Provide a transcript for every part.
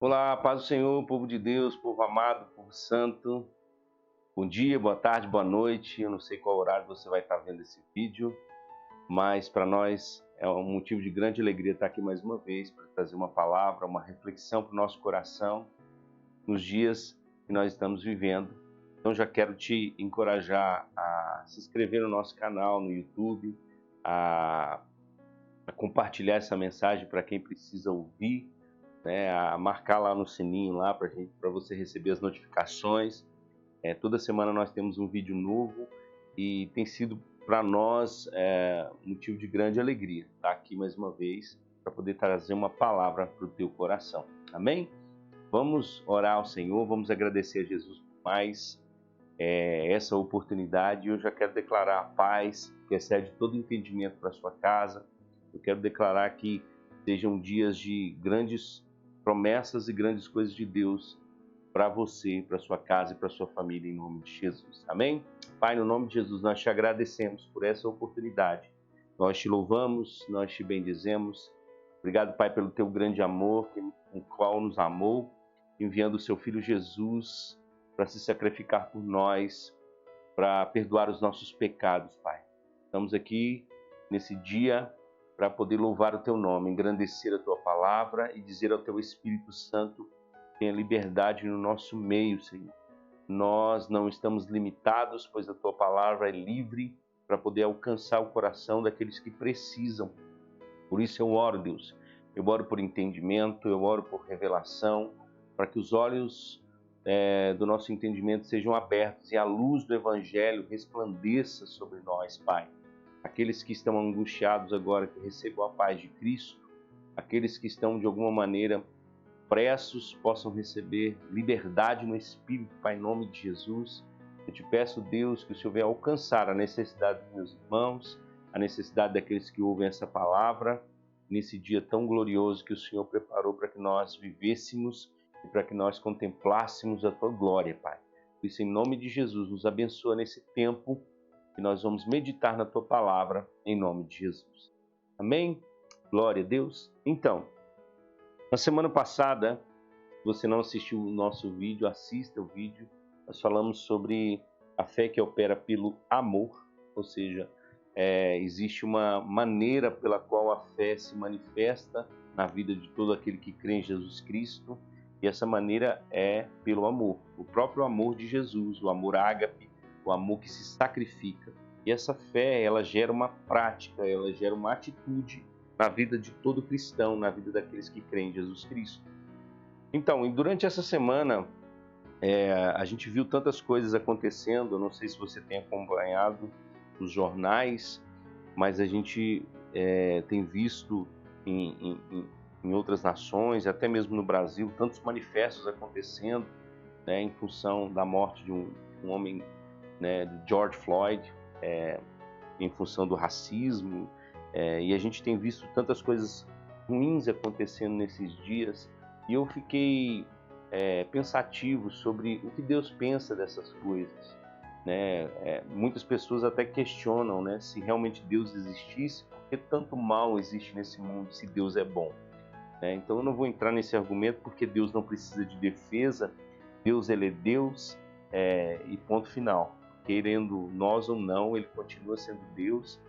Olá, paz do Senhor, povo de Deus, povo amado, povo santo. Bom dia, boa tarde, boa noite. Eu não sei qual horário você vai estar vendo esse vídeo, mas para nós é um motivo de grande alegria estar aqui mais uma vez para trazer uma palavra, uma reflexão para o nosso coração nos dias que nós estamos vivendo. Então já quero te encorajar a se inscrever no nosso canal no YouTube, a compartilhar essa mensagem para quem precisa ouvir, né, a marcar lá no sininho lá para você receber as notificações. Toda semana nós temos um vídeo novo e tem sido para nós motivo de grande alegria estar aqui mais uma vez para poder trazer uma palavra para o teu coração. Amém? Vamos orar ao Senhor, vamos agradecer a Jesus por mais essa oportunidade. Eu já quero declarar a paz que excede todo entendimento para a sua casa. Eu quero declarar que sejam dias de grandes promessas e grandes coisas de Deus para você, para sua casa e para sua família, em nome de Jesus. Amém? Pai, no nome de Jesus, nós te agradecemos por essa oportunidade. Nós te louvamos, nós te bendizemos. Obrigado, Pai, pelo teu grande amor, com o qual nos amou, enviando o seu Filho Jesus para se sacrificar por nós, para perdoar os nossos pecados, Pai. Estamos aqui nesse dia para poder louvar o teu nome, engrandecer a tua palavra e dizer ao teu Espírito Santo: tenha liberdade no nosso meio, Senhor. Nós não estamos limitados, pois a tua palavra é livre para poder alcançar o coração daqueles que precisam. Por isso eu oro, Deus. Eu oro por entendimento, eu oro por revelação, para que os olhos do nosso entendimento sejam abertos e a luz do Evangelho resplandeça sobre nós, Pai. Aqueles que estão angustiados agora, que recebam a paz de Cristo. Aqueles que estão, de alguma maneira, pressos, possam receber liberdade no Espírito, Pai, em nome de Jesus. Eu te peço, Deus, que o Senhor venha alcançar a necessidade dos meus irmãos, a necessidade daqueles que ouvem essa palavra, nesse dia tão glorioso que o Senhor preparou para que nós vivêssemos e para que nós contemplássemos a tua glória, Pai. Por isso, em nome de Jesus, nos abençoa nesse tempo que nós vamos meditar na tua palavra, em nome de Jesus. Amém? Glória a Deus. Então, na semana passada, se você não assistiu o nosso vídeo, assista o vídeo. Nós falamos sobre a fé que opera pelo amor, ou seja, existe uma maneira pela qual a fé se manifesta na vida de todo aquele que crê em Jesus Cristo, e essa maneira é pelo amor, o próprio amor de Jesus, o amor ágape, o amor que se sacrifica. E essa fé, ela gera uma prática, ela gera uma atitude na vida de todo cristão, na vida daqueles que creem em Jesus Cristo. Então, durante essa semana, a gente viu tantas coisas acontecendo. Eu não sei se você tem acompanhado os jornais, mas a gente tem visto em outras nações, até mesmo no Brasil, tantos manifestos acontecendo, né, em função da morte de um homem, né, de George Floyd, em função do racismo, e a gente tem visto tantas coisas ruins acontecendo nesses dias, e eu fiquei pensativo sobre o que Deus pensa dessas coisas, né? Muitas pessoas até questionam, né, se realmente Deus existisse, por que tanto mal existe nesse mundo se Deus é bom? Então eu não vou entrar nesse argumento, porque Deus não precisa de defesa. Deus, ele é Deus, e ponto final. Querendo nós ou não, ele continua sendo Deus,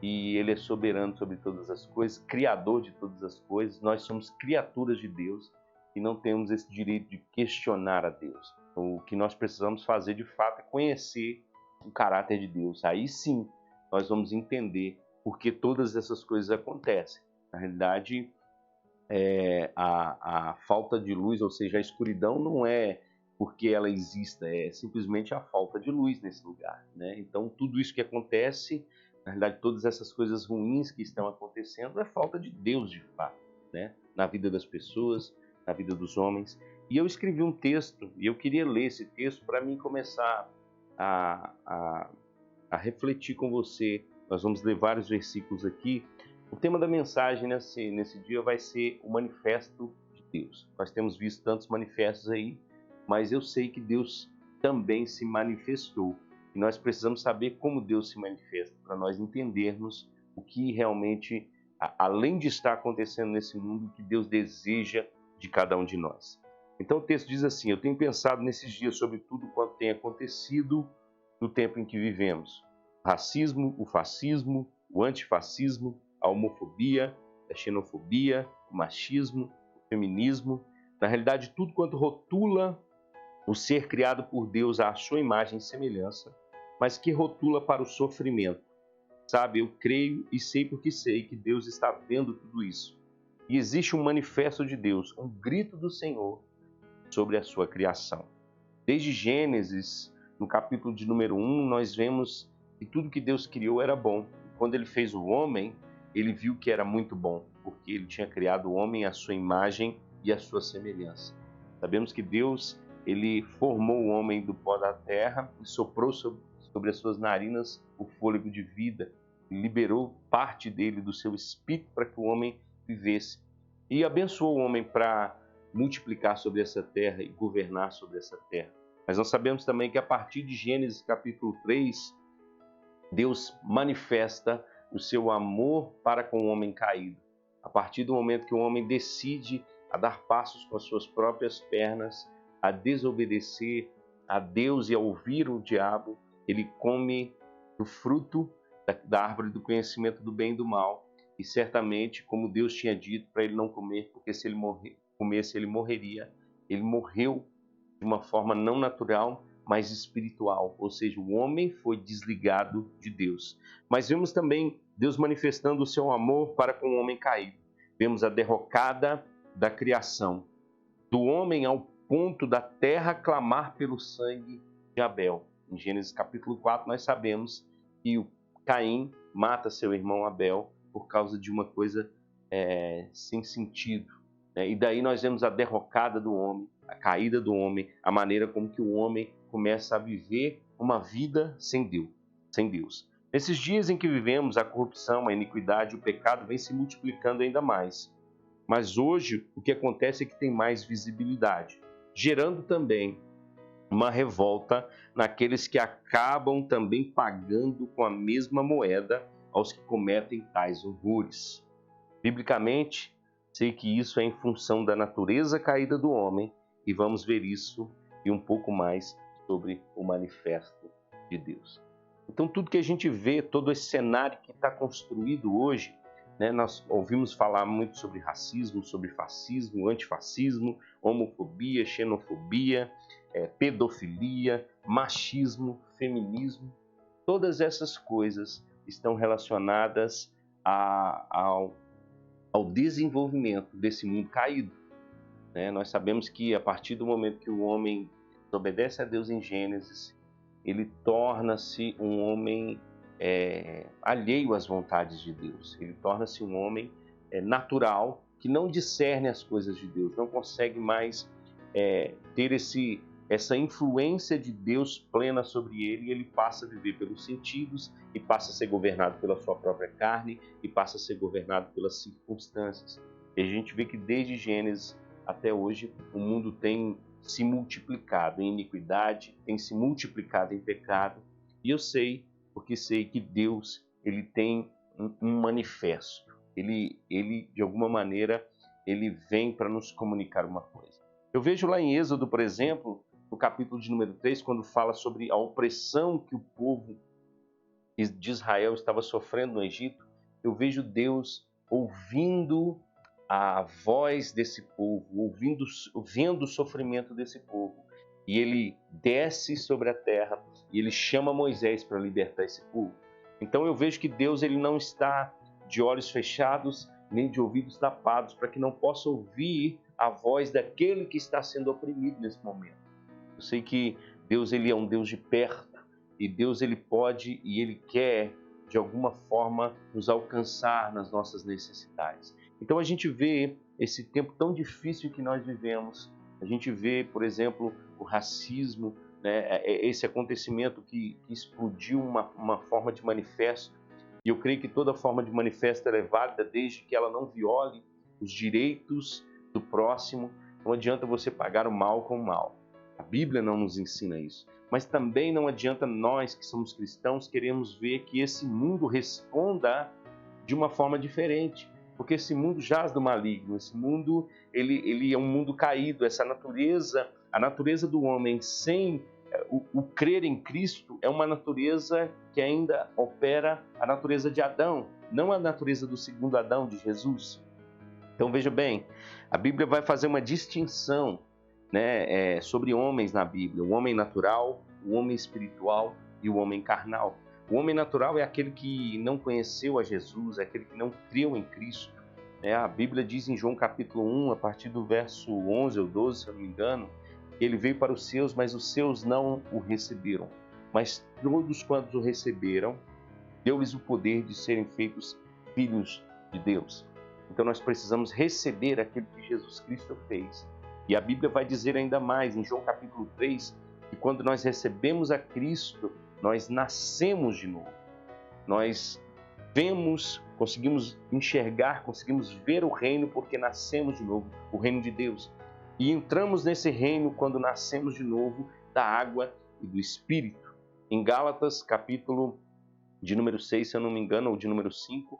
e ele é soberano sobre todas as coisas, criador de todas as coisas. Nós somos criaturas de Deus e não temos esse direito de questionar a Deus. O que nós precisamos fazer de fato é conhecer o caráter de Deus. Aí sim nós vamos entender por que todas essas coisas acontecem. Na realidade, a falta de luz, ou seja, a escuridão, não é porque ela exista, é simplesmente a falta de luz nesse lugar, né? Então tudo isso que acontece, na realidade todas essas coisas ruins que estão acontecendo, é falta de Deus de fato, né? Na vida das pessoas, na vida dos homens. E eu escrevi um texto, e eu queria ler esse texto para mim começar a refletir com você. Nós vamos ler vários versículos aqui. O tema da mensagem nesse dia vai ser o manifesto de Deus. Nós temos visto tantos manifestos aí, mas eu sei que Deus também se manifestou. E nós precisamos saber como Deus se manifesta, para nós entendermos o que realmente, além de estar acontecendo nesse mundo, o que Deus deseja de cada um de nós. Então o texto diz assim: eu tenho pensado nesses dias sobre tudo quanto tem acontecido no tempo em que vivemos. O racismo, o fascismo, o antifascismo, a homofobia, a xenofobia, o machismo, o feminismo. Na realidade, tudo quanto rotula o ser criado por Deus à sua imagem e semelhança, mas que rotula para o sofrimento. Sabe, eu creio e sei porque sei que Deus está vendo tudo isso. E existe um manifesto de Deus, um grito do Senhor sobre a sua criação. Desde Gênesis, no capítulo de número 1, nós vemos que tudo que Deus criou era bom. Quando ele fez o homem, ele viu que era muito bom, porque ele tinha criado o homem à sua imagem e à sua semelhança. Sabemos que Deus, ele formou o homem do pó da terra e soprou sobre as suas narinas o fôlego de vida, e liberou parte dele, do seu espírito, para que o homem vivesse. E abençoou o homem para multiplicar sobre essa terra e governar sobre essa terra. Mas nós sabemos também que a partir de Gênesis capítulo 3, Deus manifesta o seu amor para com o homem caído. A partir do momento que o homem decide a dar passos com as suas próprias pernas, a desobedecer a Deus e a ouvir o diabo, ele come do fruto da árvore do conhecimento do bem e do mal. E certamente, como Deus tinha dito para ele não comer, porque se ele comesse ele morreria, ele morreu de uma forma não natural, mas espiritual, ou seja, o homem foi desligado de Deus. Mas vemos também Deus manifestando o seu amor para com o homem caído. Vemos a derrocada da criação, do homem ao ponto da terra clamar pelo sangue de Abel. Em Gênesis capítulo 4 nós sabemos que o Caim mata seu irmão Abel por causa de uma coisa sem sentido. E daí nós vemos a derrocada do homem, a caída do homem, a maneira como que o homem começa a viver uma vida sem Deus. Nesses dias em que vivemos, a corrupção, a iniquidade, o pecado vem se multiplicando ainda mais. Mas hoje o que acontece é que tem mais visibilidade, gerando também uma revolta naqueles que acabam também pagando com a mesma moeda aos que cometem tais horrores. Biblicamente, sei que isso é em função da natureza caída do homem, e vamos ver isso e um pouco mais sobre o manifesto de Deus. Então, tudo que a gente vê, todo esse cenário que está construído hoje, nós ouvimos falar muito sobre racismo, sobre fascismo, antifascismo, homofobia, xenofobia, pedofilia, machismo, feminismo. Todas essas coisas estão relacionadas ao desenvolvimento desse mundo caído. Nós sabemos que a partir do momento que o homem obedece a Deus em Gênesis, ele torna-se um homem alheio às vontades de Deus. Ele torna-se um homem natural, que não discerne as coisas de Deus, não consegue mais ter essa influência de Deus plena sobre ele, e ele passa a viver pelos sentidos, e passa a ser governado pela sua própria carne, e passa a ser governado pelas circunstâncias. E a gente vê que desde Gênesis até hoje o mundo tem se multiplicado em iniquidade, tem se multiplicado em pecado, e eu sei, porque sei que Deus, ele tem um manifesto, ele de alguma maneira, ele vem para nos comunicar uma coisa. Eu vejo lá em Êxodo, por exemplo, no capítulo de número 3, quando fala sobre a opressão que o povo de Israel estava sofrendo no Egito, eu vejo Deus ouvindo a voz desse povo, vendo o sofrimento desse povo. E ele desce sobre a terra e ele chama Moisés para libertar esse povo. Então eu vejo que Deus, ele não está de olhos fechados, nem de ouvidos tapados, para que não possa ouvir a voz daquele que está sendo oprimido nesse momento. Eu sei que Deus, ele é um Deus de perto, e Deus, ele pode e ele quer de alguma forma nos alcançar nas nossas necessidades. Então a gente vê esse tempo tão difícil que nós vivemos, a gente vê, por exemplo, o racismo, esse acontecimento que explodiu uma forma de manifesto, e eu creio que toda forma de manifesto é válida desde que ela não viole os direitos do próximo. Não adianta você pagar o mal com o mal. A Bíblia não nos ensina isso. Mas também não adianta nós, que somos cristãos, queremos ver que esse mundo responda de uma forma diferente. porque esse mundo jaz do maligno, esse mundo ele é um mundo caído, essa natureza, a natureza do homem sem o crer em Cristo é uma natureza que ainda opera a natureza de Adão, não a natureza do segundo Adão, de Jesus. Então veja bem, a Bíblia vai fazer uma distinção, né, sobre homens na Bíblia, o homem natural, o homem espiritual e o homem carnal. O homem natural é aquele que não conheceu a Jesus, é aquele que não creu em Cristo. A Bíblia diz em João capítulo 1, a partir do verso 11 ou 12, se eu não me engano, ele veio para os seus, mas os seus não o receberam. Mas todos quantos o receberam, deu-lhes o poder de serem feitos filhos de Deus. Então nós precisamos receber aquilo que Jesus Cristo fez. E a Bíblia vai dizer ainda mais, em João capítulo 3, que quando nós recebemos a Cristo, nós nascemos de novo. Nós vemos, conseguimos enxergar, conseguimos ver o reino porque nascemos de novo, o reino de Deus. E entramos nesse reino quando nascemos de novo da água e do Espírito. Em Gálatas, capítulo de número 6, se eu não me engano, ou de número 5,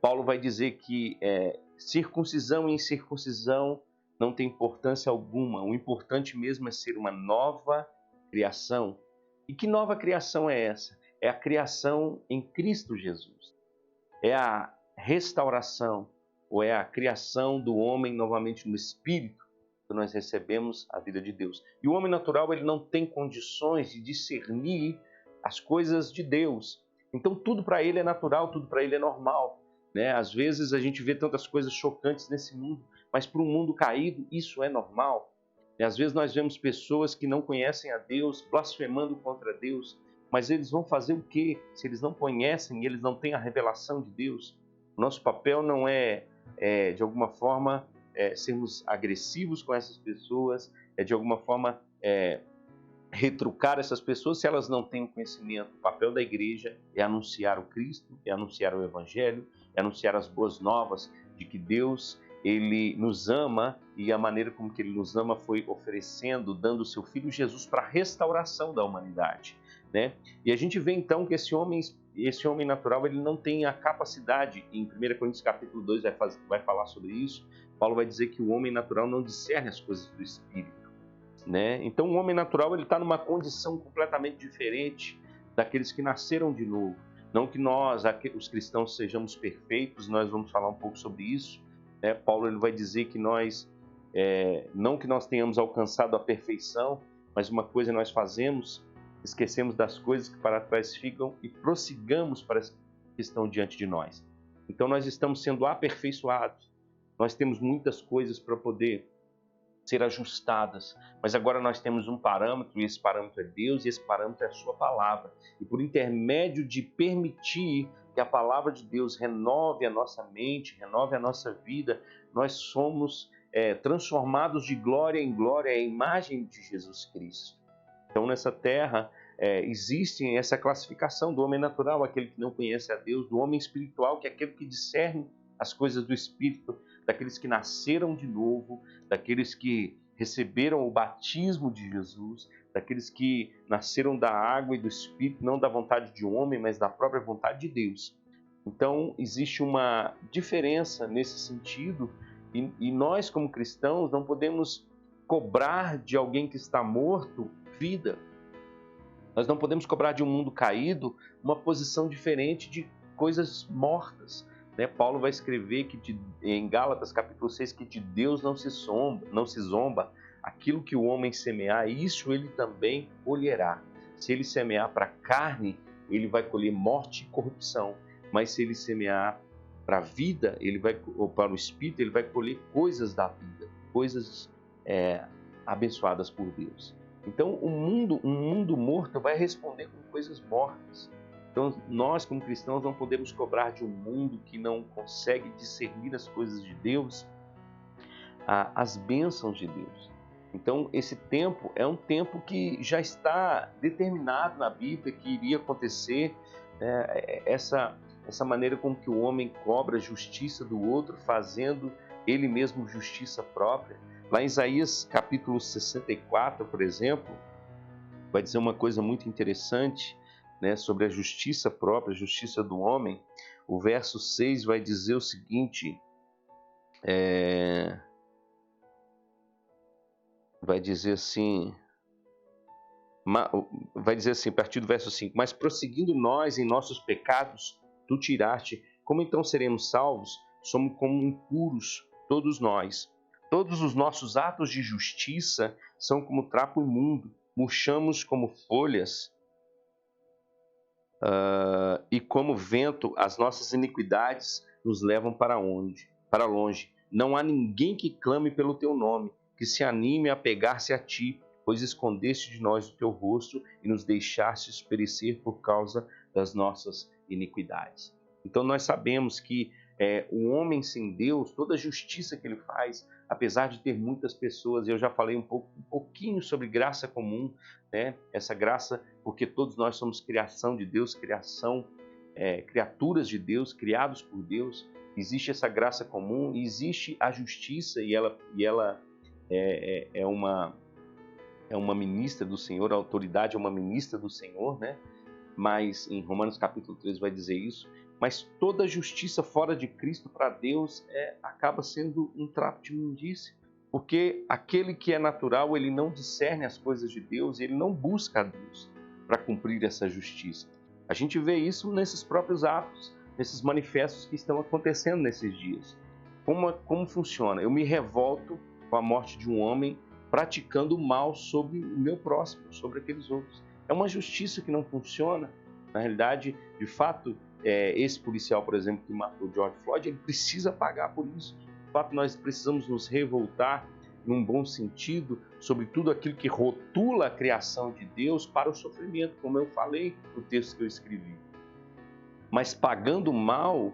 Paulo vai dizer que circuncisão e incircuncisão não tem importância alguma. O importante mesmo é ser uma nova criação. E que nova criação é essa? É a criação em Cristo Jesus. É a restauração, ou é a criação do homem novamente no Espírito, que nós recebemos a vida de Deus. E o homem natural, ele não tem condições de discernir as coisas de Deus. Então tudo para ele é natural, tudo para ele é normal, né? Às vezes a gente vê tantas coisas chocantes nesse mundo, mas para um mundo caído isso é normal. E às vezes nós vemos pessoas que não conhecem a Deus, blasfemando contra Deus, mas eles vão fazer o quê? Se eles não conhecem, eles não têm a revelação de Deus. O nosso papel não é de alguma forma, sermos agressivos com essas pessoas, de alguma forma retrucar essas pessoas se elas não têm o conhecimento. O papel da igreja é anunciar o Cristo, é anunciar o Evangelho, é anunciar as boas novas de que Deus, ele nos ama, e a maneira como que ele nos ama foi oferecendo, dando o seu Filho Jesus para a restauração da humanidade, né? E a gente vê então que esse homem natural, ele não tem a capacidade, em 1 Coríntios capítulo 2 vai falar sobre isso. Paulo vai dizer que o homem natural não discerne as coisas do Espírito, né? Então o homem natural, ele está numa condição completamente diferente daqueles que nasceram de novo. Não que nós, os cristãos, sejamos perfeitos, nós vamos falar um pouco sobre isso, né? Paulo ele vai dizer que nós, não que nós tenhamos alcançado a perfeição, mas uma coisa nós fazemos, esquecemos das coisas que para trás ficam e prossigamos para as que estão diante de nós. Então nós estamos sendo aperfeiçoados, nós temos muitas coisas para poder ser ajustadas, mas agora nós temos um parâmetro, e esse parâmetro é Deus, e esse parâmetro é a sua palavra. E por intermédio de permitir que a palavra de Deus renove a nossa mente, renove a nossa vida, nós somos transformados de glória em glória à imagem de Jesus Cristo. Então nessa terra existe essa classificação do homem natural, aquele que não conhece a Deus, do homem espiritual, que é aquele que discerne as coisas do Espírito, daqueles que nasceram de novo, daqueles que receberam o batismo de Jesus, daqueles que nasceram da água e do Espírito, não da vontade de um homem, mas da própria vontade de Deus. Então, existe uma diferença nesse sentido, e nós, como cristãos, não podemos cobrar de alguém que está morto vida. Nós não podemos cobrar de um mundo caído uma posição diferente de coisas mortas. Paulo vai escrever que em Gálatas capítulo 6 que de Deus não se zomba. Aquilo que o homem semear, isso ele também colherá. Se ele semear para a carne, ele vai colher morte e corrupção. Mas se ele semear para a vida, ou para o Espírito, ele vai colher coisas da vida, coisas abençoadas por Deus. Então um mundo morto vai responder com coisas mortas. Então, nós, como cristãos, não podemos cobrar de um mundo que não consegue discernir as coisas de Deus, as bênçãos de Deus. Então, esse tempo é um tempo que já está determinado na Bíblia que iria acontecer, essa maneira como que o homem cobra a justiça do outro, fazendo ele mesmo justiça própria. Lá em Isaías capítulo 64, por exemplo, vai dizer uma coisa muito interessante, né, sobre a justiça própria, a justiça do homem, o verso 6 vai dizer o seguinte, vai dizer assim, a partir do verso 5, mas prosseguindo nós em nossos pecados, tu tiraste, como então seremos salvos? Somos como impuros, todos nós. Todos os nossos atos de justiça são como trapo imundo, murchamos como folhas, e como vento, as nossas iniquidades nos levam para onde? Para longe. Não há ninguém que clame pelo teu nome, que se anime a pegar-se a ti, pois escondeste de nós o teu rosto e nos deixastes perecer por causa das nossas iniquidades. Então nós sabemos que o homem sem Deus, toda a justiça que ele faz, apesar de ter muitas pessoas, eu já falei um pouquinho sobre graça comum, né? Essa graça, porque todos nós somos criação de Deus, criaturas de Deus, criados por Deus. Existe essa graça comum, existe a justiça e ela é uma ministra do Senhor, a autoridade é uma ministra do Senhor, né? Mas em Romanos capítulo 3 vai dizer isso. Mas toda justiça fora de Cristo para Deus acaba sendo um trapo de imundície. Porque aquele que é natural, ele não discerne as coisas de Deus, ele não busca a Deus para cumprir essa justiça. A gente vê isso nesses próprios atos, nesses manifestos que estão acontecendo nesses dias. Como funciona? Eu me revolto com a morte de um homem praticando o mal sobre o meu próximo, sobre aqueles outros. É uma justiça que não funciona. Na realidade, de fato, esse policial, por exemplo, que matou George Floyd, ele precisa pagar por isso. De fato, nós precisamos nos revoltar num bom sentido sobre tudo aquilo que rotula a criação de Deus para o sofrimento, como eu falei no texto que eu escrevi. Mas pagando o mal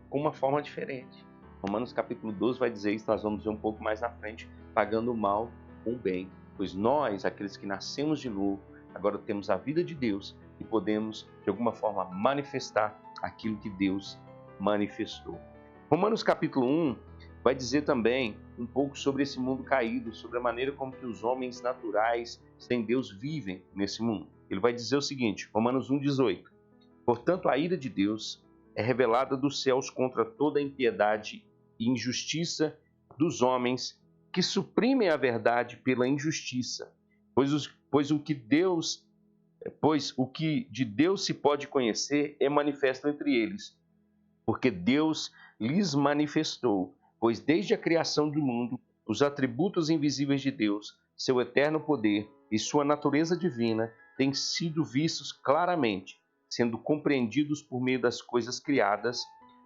com uma forma diferente. Romanos capítulo 12 vai dizer isso, nós vamos ver um pouco mais na frente, pagando o mal com o bem. Pois nós, aqueles que nascemos de novo, agora temos a vida de Deus e podemos, de alguma forma, manifestar aquilo que Deus manifestou. Romanos capítulo 1 vai dizer também um pouco sobre esse mundo caído, sobre a maneira como que os homens naturais sem Deus vivem nesse mundo. Ele vai dizer o seguinte, Romanos 1,18: portanto, a ira de Deus é revelada dos céus contra toda a impiedade e injustiça dos homens que suprimem a verdade pela injustiça, pois o que de Deus se pode conhecer é manifesto entre eles, porque Deus lhes manifestou, pois desde a criação do mundo, os atributos invisíveis de Deus, seu eterno poder e sua natureza divina têm sido vistos claramente, sendo compreendidos por meio das coisas criadas,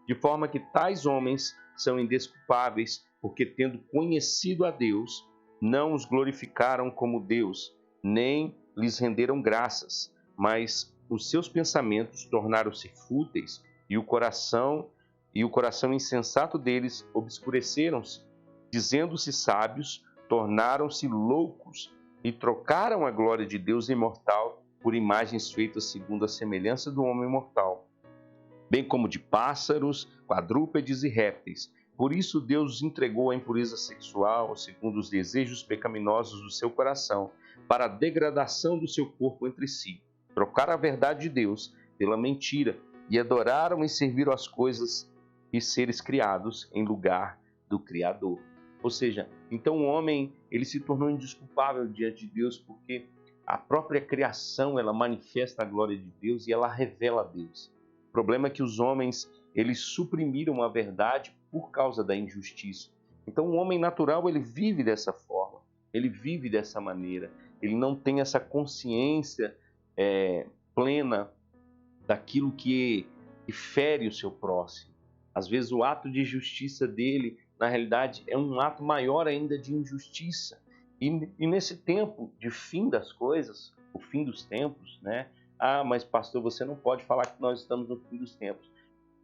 de forma que tais homens são indesculpáveis, porque tendo conhecido a Deus, não os glorificaram como Deus, nem lhes renderam graças, mas os seus pensamentos tornaram-se fúteis e o coração insensato deles obscureceram-se. Dizendo-se sábios, tornaram-se loucos e trocaram a glória de Deus imortal por imagens feitas segundo a semelhança do homem mortal, bem como de pássaros, quadrúpedes e répteis. Por isso Deus os entregou à impureza sexual, segundo os desejos pecaminosos do seu coração, para a degradação do seu corpo entre si. Trocaram a verdade de Deus pela mentira e adoraram e serviram as coisas e seres criados em lugar do Criador. Ou seja, então o homem ele se tornou indesculpável diante de Deus porque a própria criação ela manifesta a glória de Deus e ela revela a Deus. O problema é que os homens eles suprimiram a verdade por causa da injustiça. Então o homem natural ele vive dessa forma, ele vive dessa maneira, ele não tem essa consciência plena daquilo que fere o seu próximo. Às vezes o ato de justiça dele, na realidade, é um ato maior ainda de injustiça. E nesse tempo de fim das coisas, o fim dos tempos, né? Ah, mas pastor, você não pode falar que nós estamos no fim dos tempos.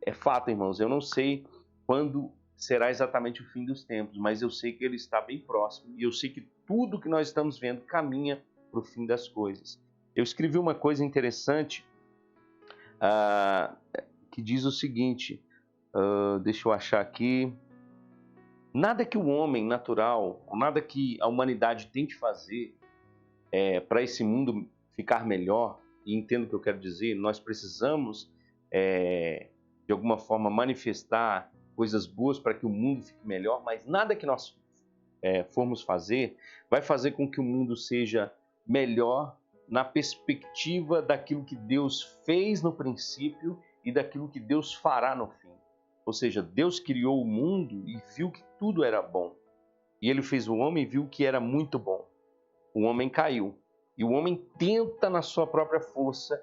É fato, irmãos, eu não sei quando será exatamente o fim dos tempos, mas eu sei que ele está bem próximo e eu sei que tudo que nós estamos vendo caminha para o fim das coisas. Eu escrevi uma coisa interessante que diz o seguinte, deixa eu achar aqui, nada que o homem natural, nada que a humanidade tente fazer para esse mundo ficar melhor, e entendo o que eu quero dizer, nós precisamos, de alguma forma, manifestar coisas boas para que o mundo fique melhor, mas nada que nós formos fazer vai fazer com que o mundo seja melhor na perspectiva daquilo que Deus fez no princípio e daquilo que Deus fará no fim. Ou seja, Deus criou o mundo e viu que tudo era bom. E ele fez o homem e viu que era muito bom. O homem caiu. E o homem tenta, na sua própria força,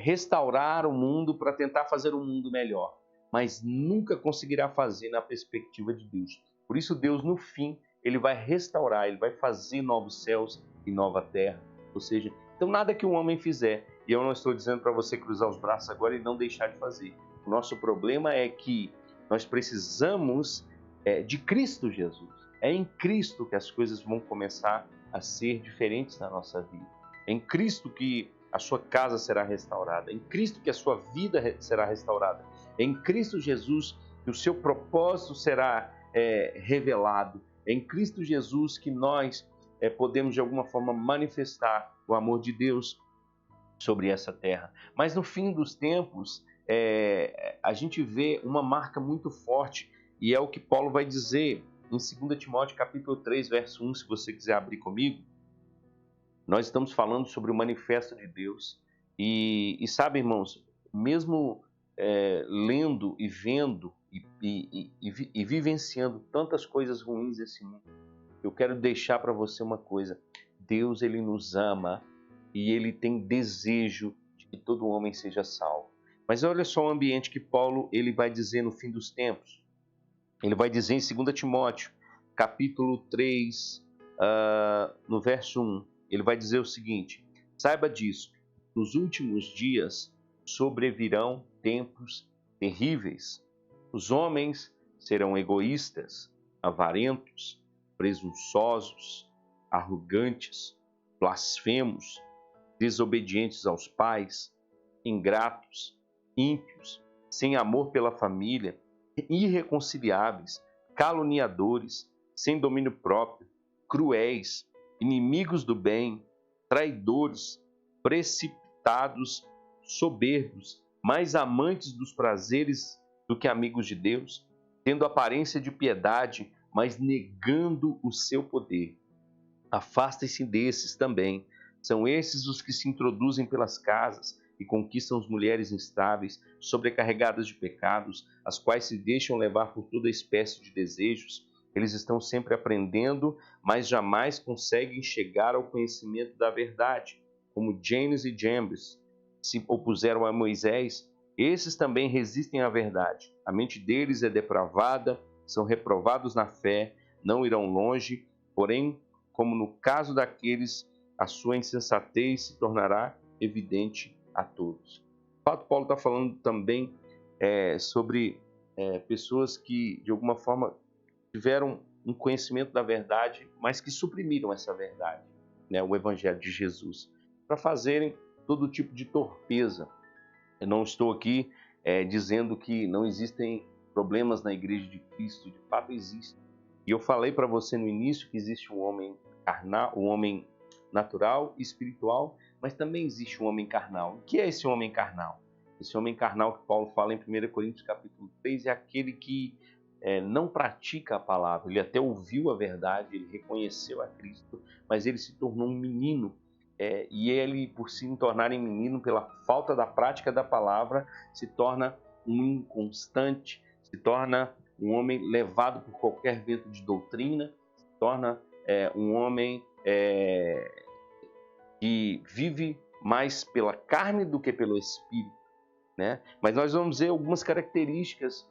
restaurar o mundo para tentar fazer o mundo melhor. Mas nunca conseguirá fazer na perspectiva de Deus. Por isso Deus, no fim, ele vai restaurar, ele vai fazer novos céus e nova terra. Ou seja, então nada que o homem fizer, e eu não estou dizendo para você cruzar os braços agora e não deixar de fazer. O nosso problema é que nós precisamos de Cristo Jesus. É em Cristo que as coisas vão começar a ser diferentes na nossa vida. É em Cristo que a sua casa será restaurada. É em Cristo que a sua vida será restaurada. É em Cristo Jesus que o seu propósito será revelado. É em Cristo Jesus que nós podemos de alguma forma manifestar o amor de Deus sobre essa terra. Mas no fim dos tempos, a gente vê uma marca muito forte, e é o que Paulo vai dizer em 2 Timóteo capítulo 3, verso 1, se você quiser abrir comigo. Nós estamos falando sobre o manifesto de Deus, e sabe, irmãos, mesmo lendo e vendo e vivenciando tantas coisas ruins nesse mundo, eu quero deixar para você uma coisa: Deus, ele nos ama e ele tem desejo de que todo homem seja salvo. Mas olha só o ambiente que Paulo ele vai dizer no fim dos tempos. Ele vai dizer em 2 Timóteo, capítulo 3, no verso 1, ele vai dizer o seguinte: saiba disso, nos últimos dias sobrevirão tempos terríveis. Os homens serão egoístas, avarentos, presunçosos, arrogantes, blasfemos, desobedientes aos pais, ingratos, ímpios, sem amor pela família, irreconciliáveis, caluniadores, sem domínio próprio, cruéis, inimigos do bem, traidores, precipitados, soberbos, mais amantes dos prazeres do que amigos de Deus, tendo aparência de piedade, mas negando o seu poder. Afastem-se desses também. São esses os que se introduzem pelas casas e conquistam as mulheres instáveis, sobrecarregadas de pecados, as quais se deixam levar por toda espécie de desejos. Eles estão sempre aprendendo, mas jamais conseguem chegar ao conhecimento da verdade. Como Janes e Jambres se opuseram a Moisés, esses também resistem à verdade. A mente deles é depravada, são reprovados na fé, não irão longe, porém, como no caso daqueles, a sua insensatez se tornará evidente a todos. O fato, Paulo está falando também sobre pessoas que, de alguma forma, tiveram um conhecimento da verdade, mas que suprimiram essa verdade, né, o Evangelho de Jesus, para fazerem todo tipo de torpeza. Eu não estou aqui dizendo que não existem problemas na Igreja de Cristo, de fato existem. E eu falei para você no início que existe um homem carnal, um homem natural e espiritual, mas também existe um homem carnal. O que é esse homem carnal? Esse homem carnal que Paulo fala em 1 Coríntios capítulo 3 é aquele que não pratica a palavra. Ele até ouviu a verdade, ele reconheceu a Cristo, mas ele se tornou um menino. E ele, por se tornar um menino, pela falta da prática da palavra, se torna um inconstante, se torna um homem levado por qualquer vento de doutrina, se torna um homem que vive mais pela carne do que pelo espírito, né? Mas nós vamos ver algumas características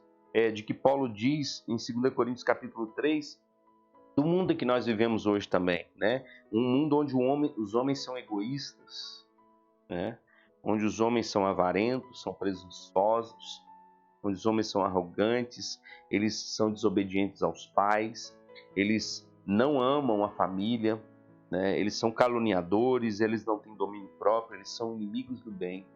de que Paulo diz em 2 Coríntios capítulo 3, do mundo que nós vivemos hoje também, né? Um mundo onde os homens são egoístas, né? Onde os homens são avarentos, são presunçosos, onde os homens são arrogantes, eles são desobedientes aos pais, eles não amam a família, né? Eles são caluniadores, eles não têm domínio próprio, eles são inimigos do bem.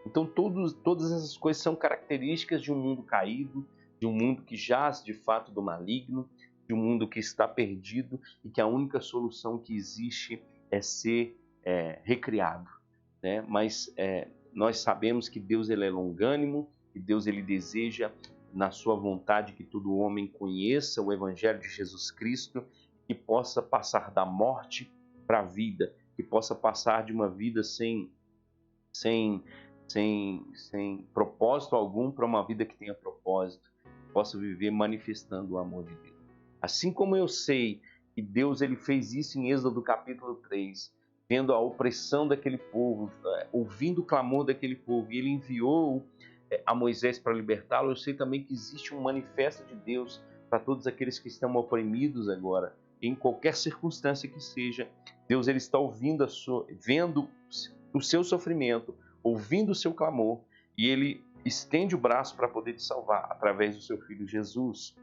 Então todas essas coisas são características de um mundo caído, de um mundo que jaz de fato do maligno, de um mundo que está perdido e que a única solução que existe é ser recriado. né? Mas nós sabemos que Deus ele é longânimo, que Deus ele deseja na sua vontade que todo homem conheça o Evangelho de Jesus Cristo, que possa passar da morte para a vida, que possa passar de uma vida sem, sem propósito algum para uma vida que tenha propósito, possa viver manifestando o amor de Deus. Assim como eu sei que Deus ele fez isso em Êxodo capítulo 3, vendo a opressão daquele povo, ouvindo o clamor daquele povo, e ele enviou a Moisés para libertá-lo, eu sei também que existe um manifesto de Deus para todos aqueles que estão oprimidos agora, em qualquer circunstância que seja. Deus ele está vendo o seu sofrimento, ouvindo o seu clamor, e ele estende o braço para poder te salvar através do seu Filho Jesus.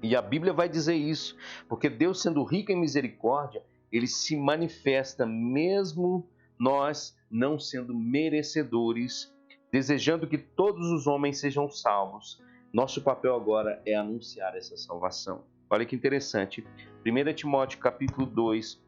E a Bíblia vai dizer isso, porque Deus, sendo rico em misericórdia, ele se manifesta mesmo nós não sendo merecedores, desejando que todos os homens sejam salvos. Nosso papel agora é anunciar essa salvação. Olha que interessante. 1 Timóteo capítulo 2,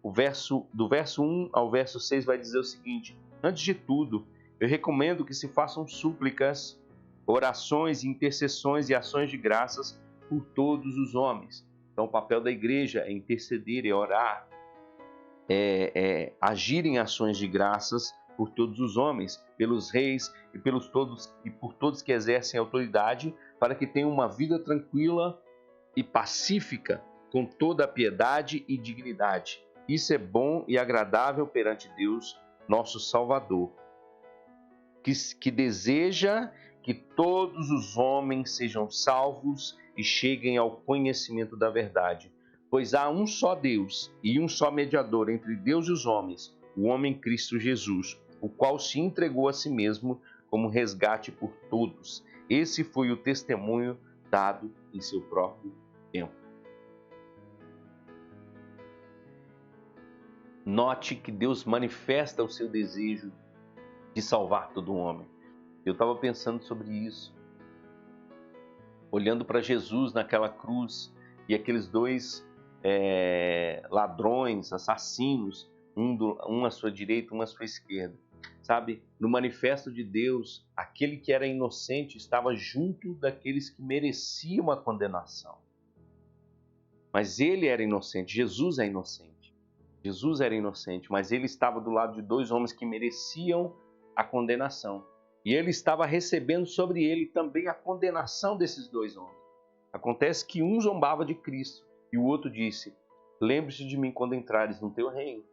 do verso 1 ao verso 6 vai dizer o seguinte: antes de tudo, eu recomendo que se façam súplicas, orações, intercessões e ações de graças por todos os homens. Então o papel da igreja é interceder, é orar, agir em ações de graças por todos os homens, pelos reis e por todos que exercem autoridade, para que tenham uma vida tranquila e pacífica, com toda a piedade e dignidade. Isso é bom e agradável perante Deus, nosso Salvador, que deseja que todos os homens sejam salvos e cheguem ao conhecimento da verdade. Pois há um só Deus e um só mediador entre Deus e os homens, o homem Cristo Jesus, o qual se entregou a si mesmo como resgate por todos. Esse foi o testemunho dado em seu próprio tempo. Note que Deus manifesta o seu desejo de salvar todo homem. Eu estava pensando sobre isso, olhando para Jesus naquela cruz e aqueles dois ladrões, assassinos, um à sua direita, um à sua esquerda. Sabe, no manifesto de Deus, aquele que era inocente estava junto daqueles que mereciam a condenação. Mas ele era inocente, Jesus é inocente. Jesus era inocente, mas ele estava do lado de dois homens que mereciam a condenação. E ele estava recebendo sobre ele também a condenação desses dois homens. Acontece que um zombava de Cristo e o outro disse: lembre-se de mim quando entrares no teu reino.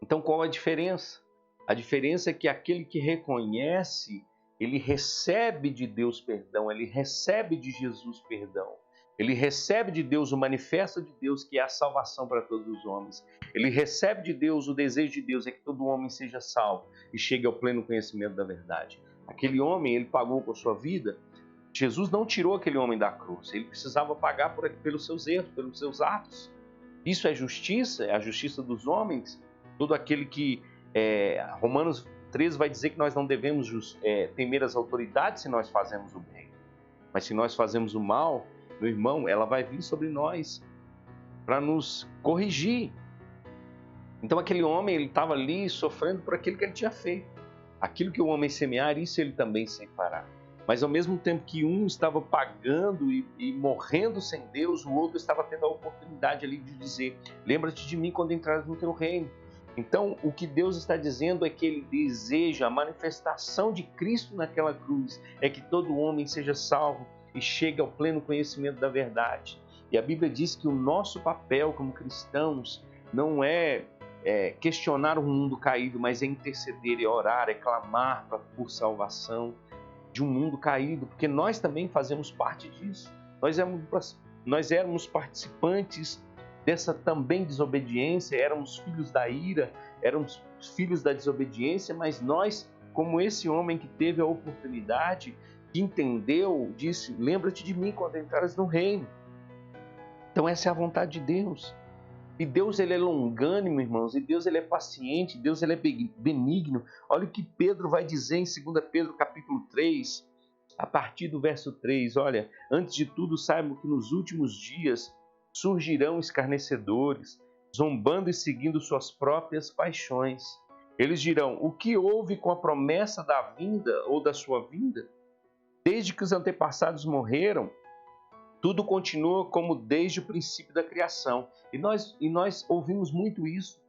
Então qual a diferença? A diferença é que aquele que reconhece, ele recebe de Deus perdão, ele recebe de Jesus perdão. Ele recebe de Deus o manifesto de Deus, que é a salvação para todos os homens. Ele recebe de Deus, o desejo de Deus é que todo homem seja salvo e chegue ao pleno conhecimento da verdade. Aquele homem, ele pagou com a sua vida. Jesus não tirou aquele homem da cruz. Ele precisava pagar pelos seus erros, pelos seus atos. Isso é justiça, é a justiça dos homens. Todo aquele que... Romanos 13 vai dizer que nós não devemos temer as autoridades se nós fazemos o bem. Mas se nós fazemos o mal, meu irmão, ela vai vir sobre nós para nos corrigir. Então aquele homem, ele estava ali sofrendo por aquilo que ele tinha feito. Aquilo que o homem semear, isso ele também ceifará. Mas ao mesmo tempo que um estava pagando e morrendo sem Deus, o outro estava tendo a oportunidade ali de dizer: lembra-te de mim quando entrares no teu reino. Então o que Deus está dizendo é que ele deseja a manifestação de Cristo naquela cruz, é que todo homem seja salvo e chegue ao pleno conhecimento da verdade. E a Bíblia diz que o nosso papel como cristãos não é questionar o mundo caído, mas é interceder, é orar, é clamar por salvação de um mundo caído, porque nós também fazemos parte disso. Nós éramos participantes dessa também desobediência, éramos filhos da ira, éramos filhos da desobediência, mas nós, como esse homem que teve a oportunidade, que entendeu, disse: lembra-te de mim quando entrares no reino. Então essa é a vontade de Deus. E Deus, ele é longânimo, irmãos, e Deus, ele é paciente, Deus, ele é benigno. Olha o que Pedro vai dizer em 2 Pedro capítulo 3, a partir do verso 3. Olha: antes de tudo, saibam que nos últimos dias surgirão escarnecedores, zombando e seguindo suas próprias paixões. Eles dirão: o que houve com a promessa da vinda ou da sua vinda? Desde que os antepassados morreram, tudo continua como desde o princípio da criação. E nós ouvimos muito isso.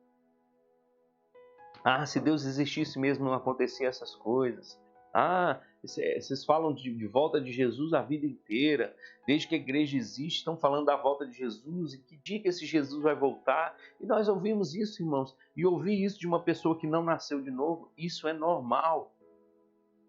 Ah, se Deus existisse mesmo, não aconteciam essas coisas. Ah, vocês falam de volta de Jesus a vida inteira. Desde que a igreja existe, estão falando da volta de Jesus. E que dia que esse Jesus vai voltar? E nós ouvimos isso, irmãos. E ouvir isso de uma pessoa que não nasceu de novo, isso é normal.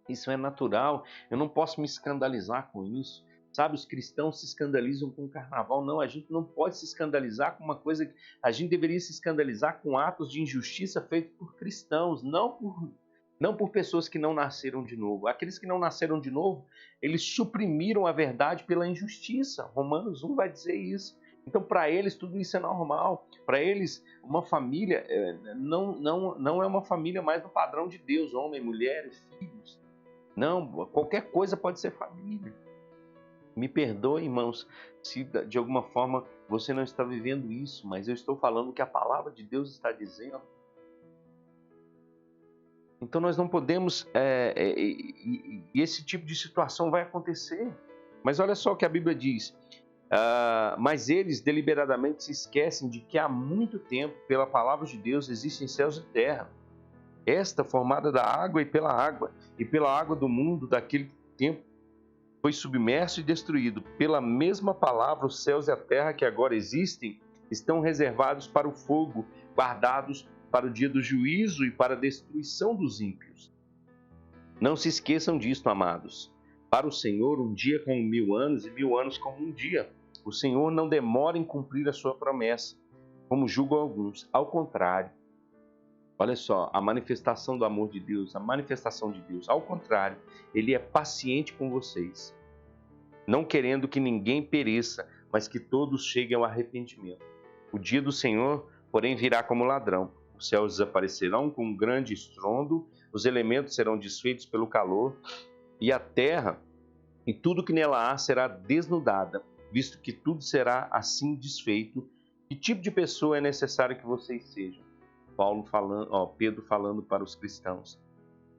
Isso é natural. Eu não posso me escandalizar com isso. Sabe, os cristãos se escandalizam com o carnaval. Não, a gente não pode se escandalizar com uma coisa. A gente deveria se escandalizar com atos de injustiça feitos por cristãos, não por pessoas que não nasceram de novo. Aqueles que não nasceram de novo, eles suprimiram a verdade pela injustiça. Romanos 1 vai dizer isso. Então, para eles, tudo isso é normal. Para eles, uma família não é uma família mais no padrão de Deus, homem, mulher, filhos. Não, qualquer coisa pode ser família. Me perdoe, irmãos, se de alguma forma você não está vivendo isso, mas eu estou falando o que a palavra de Deus está dizendo. Então nós não podemos, e esse tipo de situação vai acontecer. Mas olha só o que a Bíblia diz. Mas eles deliberadamente se esquecem de que há muito tempo, pela palavra de Deus, existem céus e terra. Esta formada da água e pela água do mundo daquele tempo, foi submerso e destruído. Pela mesma palavra, os céus e a terra que agora existem estão reservados para o fogo, guardados para o dia do juízo e para a destruição dos ímpios. Não se esqueçam disto, amados. Para o Senhor, um dia como 1000 anos e 1000 anos como um dia. O Senhor não demora em cumprir a sua promessa, como julgam alguns. Ao contrário, olha só, a manifestação do amor de Deus, a manifestação de Deus. Ao contrário, Ele é paciente com vocês, não querendo que ninguém pereça, mas que todos cheguem ao arrependimento. O dia do Senhor, porém, virá como ladrão. Os céus desaparecerão com um grande estrondo, os elementos serão desfeitos pelo calor, e a terra e tudo que nela há será desnudada, visto que tudo será assim desfeito. Que tipo de pessoa é necessário que vocês sejam? Pedro falando para os cristãos: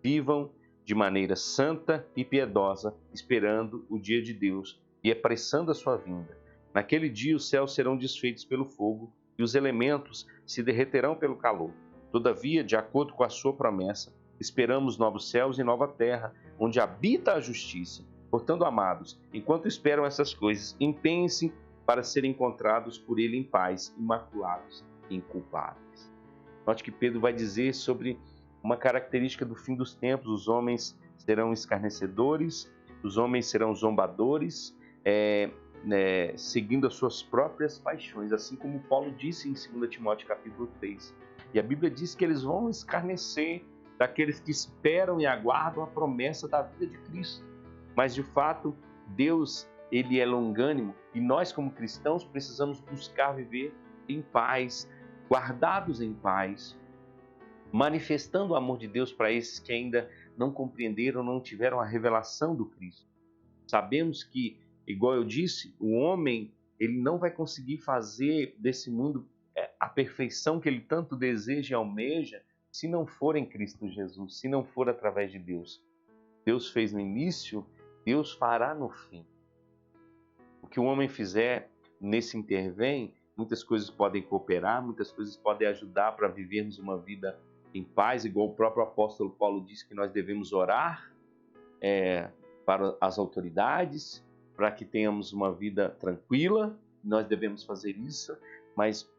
vivam de maneira santa e piedosa, esperando o dia de Deus e apressando a sua vinda. Naquele dia os céus serão desfeitos pelo fogo e os elementos se derreterão pelo calor. Todavia, de acordo com a sua promessa, esperamos novos céus e nova terra, onde habita a justiça. Portanto, amados, enquanto esperam essas coisas, empenhem-se para serem encontrados por Ele em paz, imaculados e inculpáveis. Note que Pedro vai dizer sobre uma característica do fim dos tempos: os homens serão escarnecedores, os homens serão zombadores, seguindo as suas próprias paixões, assim como Paulo disse em 2 Timóteo capítulo 3. E a Bíblia diz que eles vão escarnecer daqueles que esperam e aguardam a promessa da vida de Cristo. Mas, de fato, Deus, Ele é longânimo e nós, como cristãos, precisamos buscar viver em paz, guardados em paz, manifestando o amor de Deus para esses que ainda não compreenderam, não tiveram a revelação do Cristo. Sabemos que, igual eu disse, o homem ele não vai conseguir fazer desse mundo a perfeição que ele tanto deseja e almeja se não for em Cristo Jesus, se não for através de Deus. Deus fez no início, Deus fará no fim. O que o homem fizer nesse intervém, muitas coisas podem cooperar, muitas coisas podem ajudar para vivermos uma vida em paz, igual o próprio apóstolo Paulo diz que nós devemos orar para as autoridades, para que tenhamos uma vida tranquila, nós devemos fazer isso, mas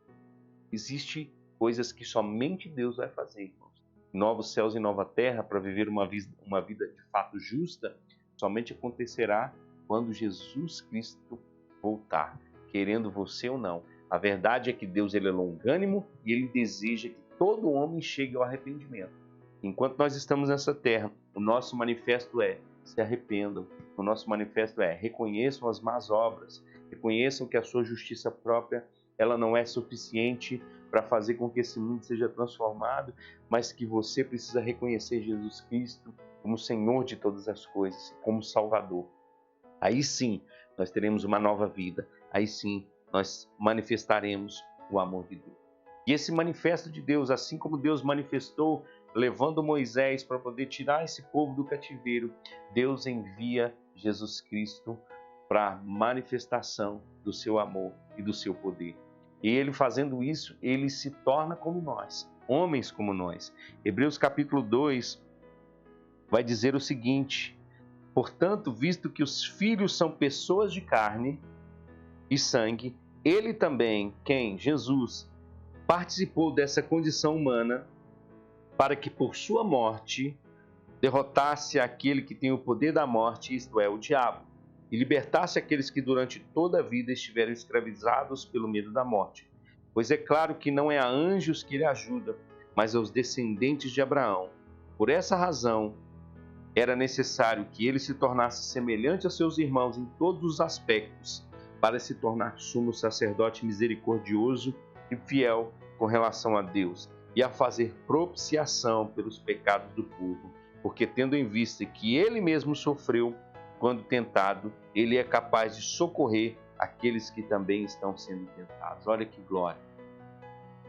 existe coisas que somente Deus vai fazer, irmãos. Novos céus e nova terra, para viver uma vida de fato justa, somente acontecerá quando Jesus Cristo voltar, querendo você ou não. A verdade é que Deus ele é longânimo e Ele deseja que todo homem chegue ao arrependimento. Enquanto nós estamos nessa terra, o nosso manifesto é: se arrependam. O nosso manifesto é: reconheçam as más obras, reconheçam que a sua justiça própria ela não é suficiente para fazer com que esse mundo seja transformado, mas que você precisa reconhecer Jesus Cristo como Senhor de todas as coisas, como Salvador. Aí sim, nós teremos uma nova vida. Aí sim, nós manifestaremos o amor de Deus. E esse manifesto de Deus, assim como Deus manifestou levando Moisés para poder tirar esse povo do cativeiro, Deus envia Jesus Cristo para manifestação do seu amor e do seu poder. E ele fazendo isso, ele se torna como nós, homens como nós. Hebreus capítulo 2 vai dizer o seguinte: portanto, visto que os filhos são pessoas de carne e sangue, ele também, quem? Jesus, participou dessa condição humana para que por sua morte derrotasse aquele que tem o poder da morte, isto é, o diabo, e libertasse aqueles que durante toda a vida estiveram escravizados pelo medo da morte. Pois é claro que não é a anjos que ele ajuda, mas aos descendentes de Abraão. Por essa razão, era necessário que ele se tornasse semelhante a seus irmãos em todos os aspectos, para se tornar sumo sacerdote misericordioso e fiel com relação a Deus, e a fazer propiciação pelos pecados do povo, porque tendo em vista que ele mesmo sofreu quando tentado, ele é capaz de socorrer aqueles que também estão sendo tentados. Olha que glória!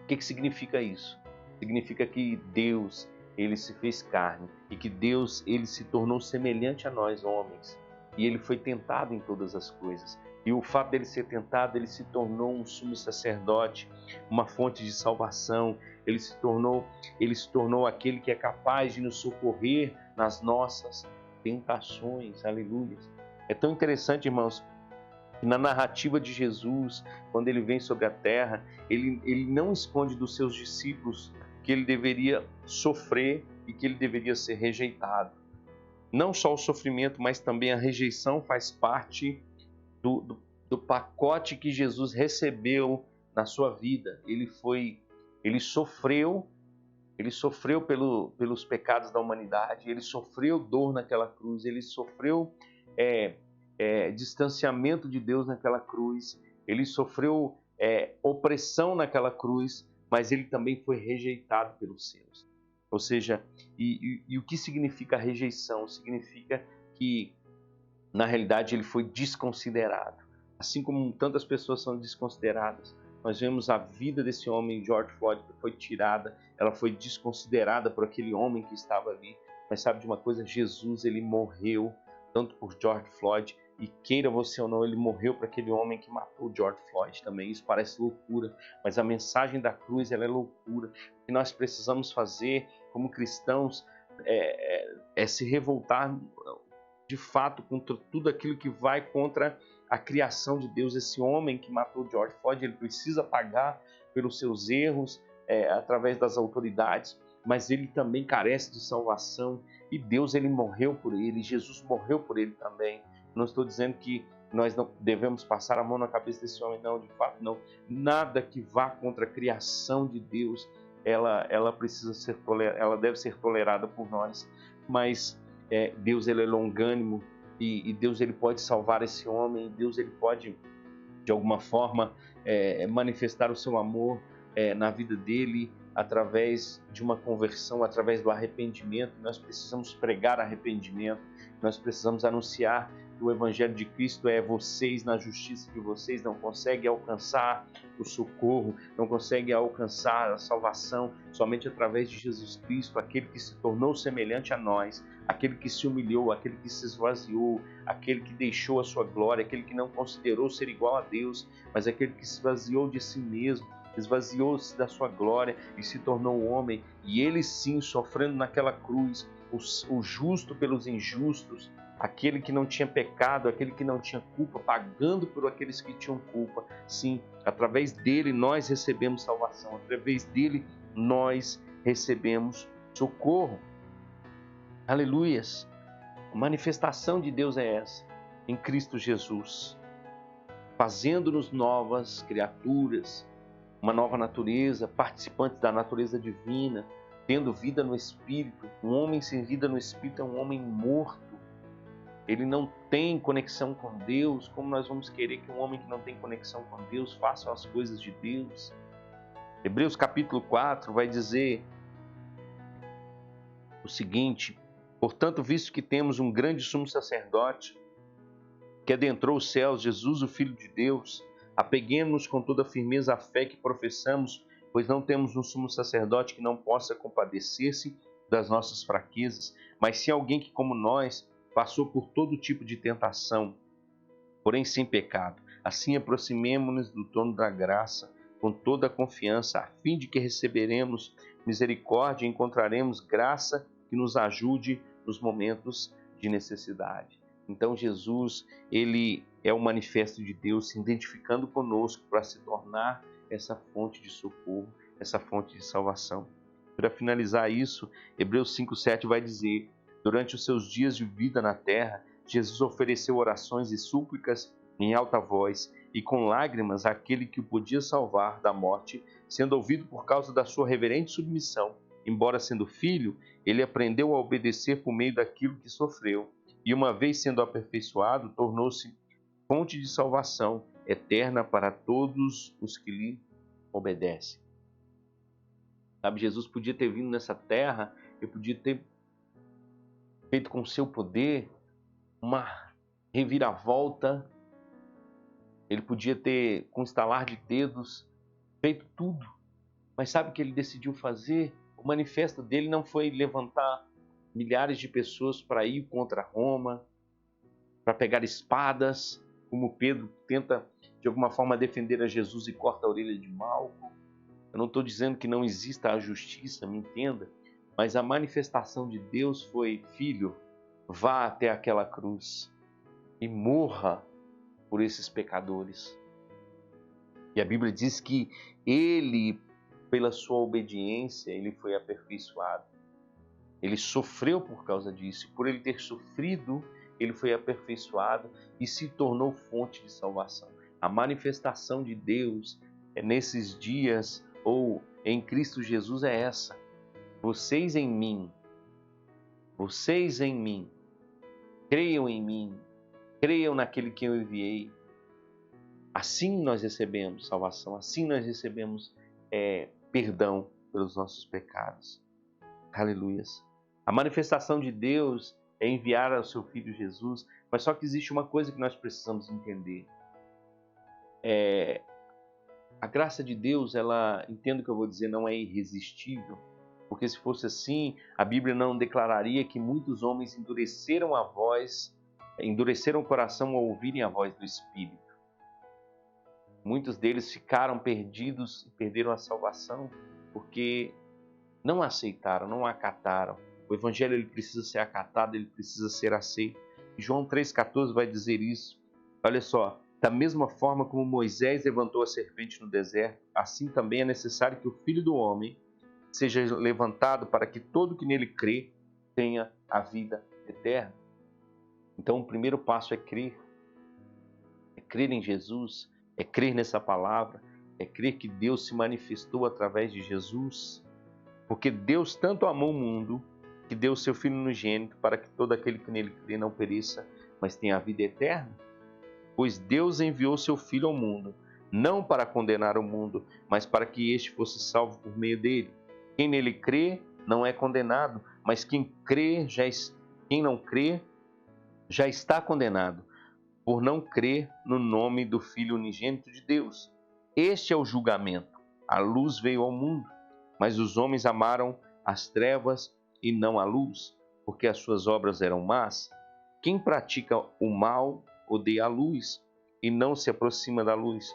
O que significa isso? Significa que Deus, ele se fez carne e que Deus, ele se tornou semelhante a nós, homens, e ele foi tentado em todas as coisas. E o fato dele ser tentado, ele se tornou um sumo sacerdote, uma fonte de salvação. Ele se tornou aquele que é capaz de nos socorrer nas nossas tentações. Aleluia. É tão interessante, irmãos, que na narrativa de Jesus, quando ele vem sobre a terra, ele não esconde dos seus discípulos que ele deveria sofrer e que ele deveria ser rejeitado. Não só o sofrimento, mas também a rejeição faz parte do pacote que Jesus recebeu na sua vida. Ele sofreu pelos pecados da humanidade, ele sofreu dor naquela cruz, ele sofreu distanciamento de Deus naquela cruz, ele sofreu opressão naquela cruz, mas ele também foi rejeitado pelos seus. Ou seja, e o que significa rejeição? Significa que na realidade ele foi desconsiderado. Assim como tantas pessoas são desconsideradas, nós vemos a vida desse homem, George Floyd, que foi tirada, ela foi desconsiderada por aquele homem que estava ali. Mas sabe de uma coisa? Jesus, ele morreu tanto por George Floyd, e queira você ou não, ele morreu para aquele homem que matou George Floyd também. Isso parece loucura, mas a mensagem da cruz, ela é loucura. O que nós precisamos fazer como cristãos é se revoltar de fato contra tudo aquilo que vai contra a criação de Deus. Esse homem que matou George Floyd, ele precisa pagar pelos seus erros através das autoridades, mas ele também carece de salvação, e Deus, ele morreu por ele, Jesus morreu por ele também. Não estou dizendo que nós não devemos passar a mão na cabeça desse homem, não, de fato não. Nada que vá contra a criação de Deus, ela precisa ser ela deve ser tolerada por nós, mas Deus, ele é longânimo, e Deus, ele pode salvar esse homem. Deus, ele pode de alguma forma manifestar o seu amor na vida dele através de uma conversão, através do arrependimento. Nós precisamos pregar arrependimento, nós precisamos anunciar que o Evangelho de Cristo é vocês na justiça que vocês não conseguem alcançar o socorro, não conseguem alcançar a salvação, somente através de Jesus Cristo, aquele que se tornou semelhante a nós, aquele que se humilhou, aquele que se esvaziou, aquele que deixou a sua glória, aquele que não considerou ser igual a Deus, mas aquele que se esvaziou de si mesmo, esvaziou-se da sua glória e se tornou homem. E ele sim, sofrendo naquela cruz, o justo pelos injustos, aquele que não tinha pecado, aquele que não tinha culpa, pagando por aqueles que tinham culpa. Sim, através dele nós recebemos salvação, através dele nós recebemos socorro. Aleluias! A manifestação de Deus é essa, em Cristo Jesus, fazendo-nos novas criaturas, uma nova natureza, participantes da natureza divina, tendo vida no Espírito. Um homem sem vida no Espírito é um homem morto. Ele não tem conexão com Deus. Como nós vamos querer que um homem que não tem conexão com Deus faça as coisas de Deus? Hebreus capítulo 4 vai dizer o seguinte: portanto, visto que temos um grande sumo sacerdote que adentrou os céus, Jesus, o Filho de Deus, apeguemos-nos com toda a firmeza à fé que professamos, pois não temos um sumo sacerdote que não possa compadecer-se das nossas fraquezas, mas sim alguém que, como nós, passou por todo tipo de tentação, porém sem pecado. Assim, aproximemo-nos do trono da graça com toda a confiança, a fim de que receberemos misericórdia e encontraremos graça que nos ajude nos momentos de necessidade. Então, Jesus, ele é o manifesto de Deus se identificando conosco para se tornar essa fonte de socorro, essa fonte de salvação. Para finalizar isso, Hebreus 5:7 vai dizer: durante os seus dias de vida na terra, Jesus ofereceu orações e súplicas em alta voz e com lágrimas àquele que o podia salvar da morte, sendo ouvido por causa da sua reverente submissão. Embora sendo filho, ele aprendeu a obedecer por meio daquilo que sofreu, e uma vez sendo aperfeiçoado, tornou-se fonte de salvação eterna para todos os que lhe obedecem. Sabe, Jesus podia ter vindo nessa terra, ele podia ter feito com o seu poder uma reviravolta, ele podia ter, com um estalar de dedos, feito tudo. Mas sabe o que ele decidiu fazer? O manifesto dele não foi levantar milhares de pessoas para ir contra Roma, para pegar espadas, como Pedro tenta de alguma forma defender a Jesus e corta a orelha de Malco. Eu não estou dizendo que não exista a justiça, me entenda, mas a manifestação de Deus foi: filho, vá até aquela cruz e morra por esses pecadores. E a Bíblia diz que ele, pela sua obediência, ele foi aperfeiçoado. Ele sofreu por causa disso. Por ele ter sofrido, ele foi aperfeiçoado e se tornou fonte de salvação. A manifestação de Deus nesses dias, ou em Cristo Jesus, é essa: vocês em mim, creiam em mim, creiam naquele que eu enviei. Assim nós recebemos salvação, assim nós recebemos perdão pelos nossos pecados. Aleluias. A manifestação de Deus é enviar ao seu Filho Jesus, mas só que existe uma coisa que nós precisamos entender. A graça de Deus, ela, entendo o que eu vou dizer, não é irresistível, porque se fosse assim, a Bíblia não declararia que muitos homens endureceram o coração ao ouvirem a voz do Espírito. Muitos deles ficaram perdidos e perderam a salvação porque não aceitaram, não acataram. O Evangelho ele precisa ser acatado, ele precisa ser aceito. E João 3,14 vai dizer isso. Olha só: da mesma forma como Moisés levantou a serpente no deserto, assim também é necessário que o Filho do Homem seja levantado para que todo que nele crê tenha a vida eterna. Então o primeiro passo é crer em Jesus, é crer nessa palavra, é crer que Deus se manifestou através de Jesus, porque Deus tanto amou o mundo que deu o seu Filho unigênito para que todo aquele que nele crê não pereça, mas tenha a vida eterna. Pois Deus enviou seu Filho ao mundo, não para condenar o mundo, mas para que este fosse salvo por meio dele. Quem nele crê não é condenado, mas quem não crê já está condenado, por não crer no nome do Filho unigênito de Deus. Este é o julgamento. A luz veio ao mundo, mas os homens amaram as trevas e não a luz, porque as suas obras eram más. Quem pratica o mal odeia a luz e não se aproxima da luz,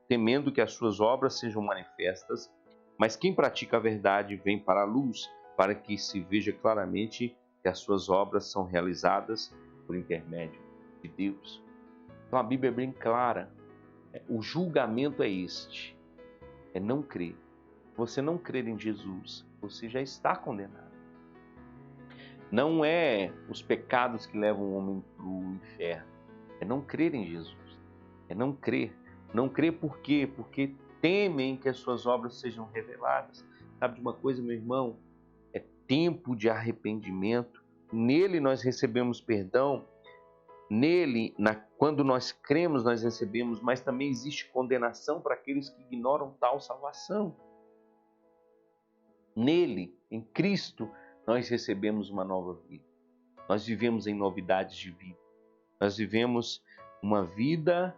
temendo que as suas obras sejam manifestas. Mas quem pratica a verdade vem para a luz, para que se veja claramente que as suas obras são realizadas por intermédio de Deus. Então a Bíblia é bem clara. O julgamento é este: é não crer. Se você não crer em Jesus, você já está condenado. Não é os pecados que levam o homem para o inferno, é não crer em Jesus, é não crer. Não crer por quê? Porque temem que as suas obras sejam reveladas. Sabe de uma coisa, meu irmão? É tempo de arrependimento. Nele nós recebemos perdão. Nele, quando nós cremos, nós recebemos, mas também existe condenação para aqueles que ignoram tal salvação. Nele, em Cristo, nós recebemos uma nova vida. Nós vivemos em novidades de vida. Nós vivemos uma vida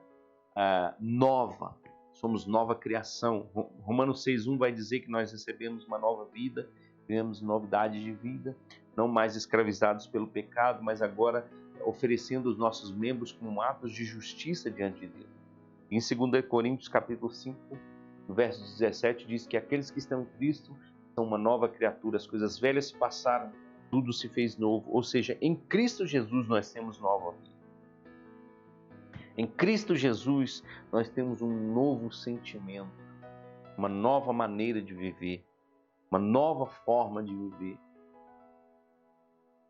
nova. Somos nova criação. Romanos 6,1 vai dizer que nós recebemos uma nova vida vivemos novidade de vida, não mais escravizados pelo pecado, mas agora oferecendo os nossos membros como atos de justiça diante de Deus. Em 2 Coríntios capítulo 5, verso 17, diz que aqueles que estão em Cristo são uma nova criatura, as coisas velhas se passaram, tudo se fez novo. Ou seja, em Cristo Jesus nós temos nova vida. Em Cristo Jesus nós temos um novo sentimento, uma nova maneira de viver, uma nova forma de viver.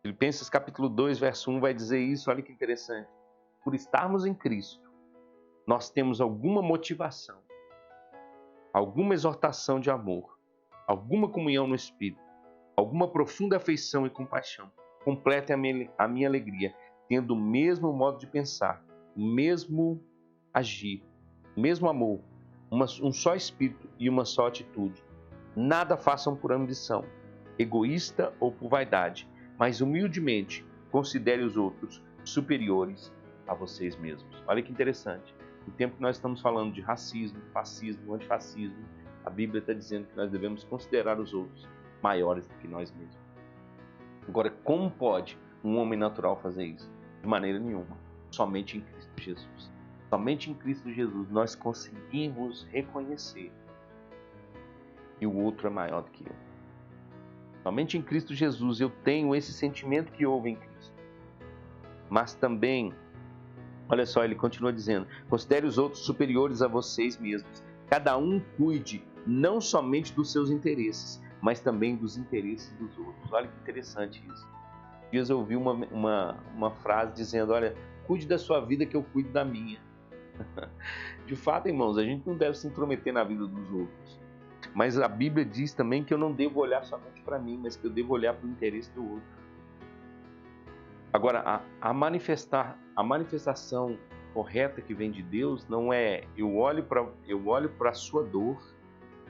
Filipenses capítulo 2, verso 1 vai dizer isso, olha que interessante. Por estarmos em Cristo, nós temos alguma motivação, alguma exortação de amor, alguma comunhão no Espírito, alguma profunda afeição e compaixão. Complete a minha alegria, tendo o mesmo modo de pensar, o mesmo agir, o mesmo amor, um só Espírito e uma só atitude. Nada façam por ambição, egoísta ou por vaidade, mas humildemente considere os outros superiores a vocês mesmos. Olha que interessante. No tempo que nós estamos falando de racismo, fascismo, antifascismo, a Bíblia está dizendo que nós devemos considerar os outros maiores do que nós mesmos. Agora, como pode um homem natural fazer isso? De maneira nenhuma. Somente em Cristo Jesus. Somente em Cristo Jesus nós conseguimos reconhecer que o outro é maior do que eu. Somente em Cristo Jesus eu tenho esse sentimento que houve em Cristo. Mas também, olha só, ele continua dizendo, considere os outros superiores a vocês mesmos. Cada um cuide não somente dos seus interesses, mas também dos interesses dos outros. Olha que interessante isso. Dias eu ouvi uma frase dizendo, olha, cuide da sua vida que eu cuido da minha. De fato, irmãos, a gente não deve se intrometer na vida dos outros. Mas a Bíblia diz também que eu não devo olhar somente para mim, mas que eu devo olhar para o interesse do outro. Agora, a manifestação correta que vem de Deus não é eu olho para a sua dor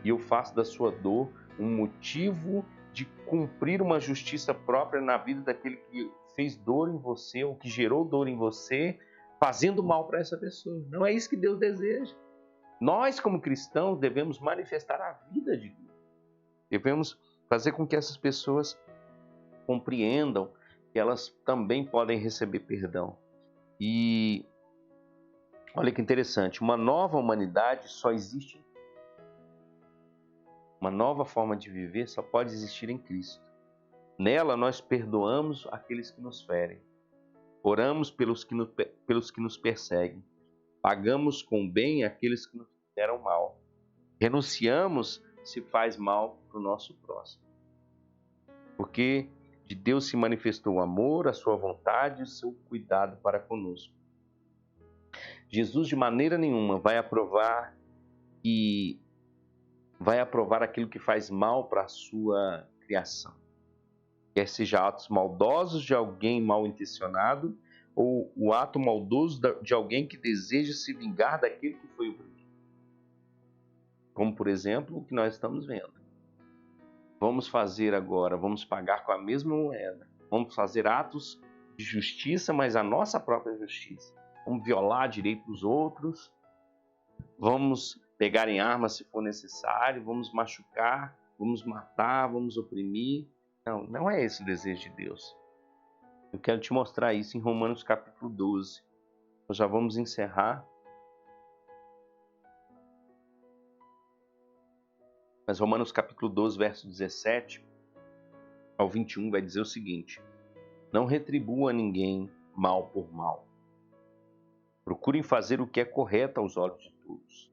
e eu faço da sua dor um motivo de cumprir uma justiça própria na vida daquele que fez dor em você ou que gerou dor em você, fazendo mal para essa pessoa. Não é isso que Deus deseja. Nós, como cristãos, devemos manifestar a vida de Deus. Devemos fazer com que essas pessoas compreendam que elas também podem receber perdão. E olha que interessante, uma nova humanidade só existe. Uma nova forma de viver só pode existir em Cristo. Nela nós perdoamos aqueles que nos ferem. Oramos pelos que nos perseguem. Pagamos com bem aqueles que nos fizeram mal. Renunciamos se faz mal para o nosso próximo. Porque de Deus se manifestou o amor, a sua vontade e o seu cuidado para conosco. Jesus de maneira nenhuma vai aprovar aquilo que faz mal para a sua criação. Quer seja atos maldosos de alguém mal intencionado ou o ato maldoso de alguém que deseja se vingar daquele que foi oprimido. Como, por exemplo, o que nós estamos vendo. Vamos pagar com a mesma moeda. Vamos fazer atos de justiça, mas a nossa própria justiça. Vamos violar direito dos outros. Vamos pegar em armas se for necessário. Vamos machucar, vamos matar, vamos oprimir. Não é esse o desejo de Deus. Eu quero te mostrar isso em Romanos capítulo 12. Nós já vamos encerrar. Mas Romanos capítulo 12, verso 17 ao 21 vai dizer o seguinte: não retribua a ninguém mal por mal. Procurem fazer o que é correto aos olhos de todos.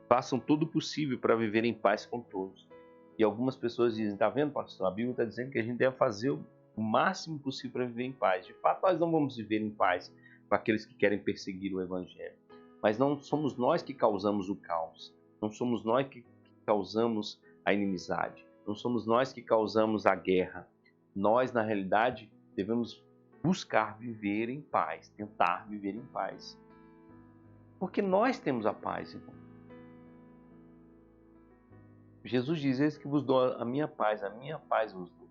Façam tudo o possível para viver em paz com todos. E algumas pessoas dizem, está vendo, pastor? A Bíblia está dizendo que a gente deve fazer o máximo possível para viver em paz. De fato, nós não vamos viver em paz com aqueles que querem perseguir o Evangelho. Mas não somos nós que causamos o caos. Não somos nós que causamos a inimizade. Não somos nós que causamos a guerra. Nós, na realidade, devemos buscar viver em paz, tentar viver em paz. Porque nós temos a paz, irmão. Jesus diz, eis que vos dou a minha paz vos dou.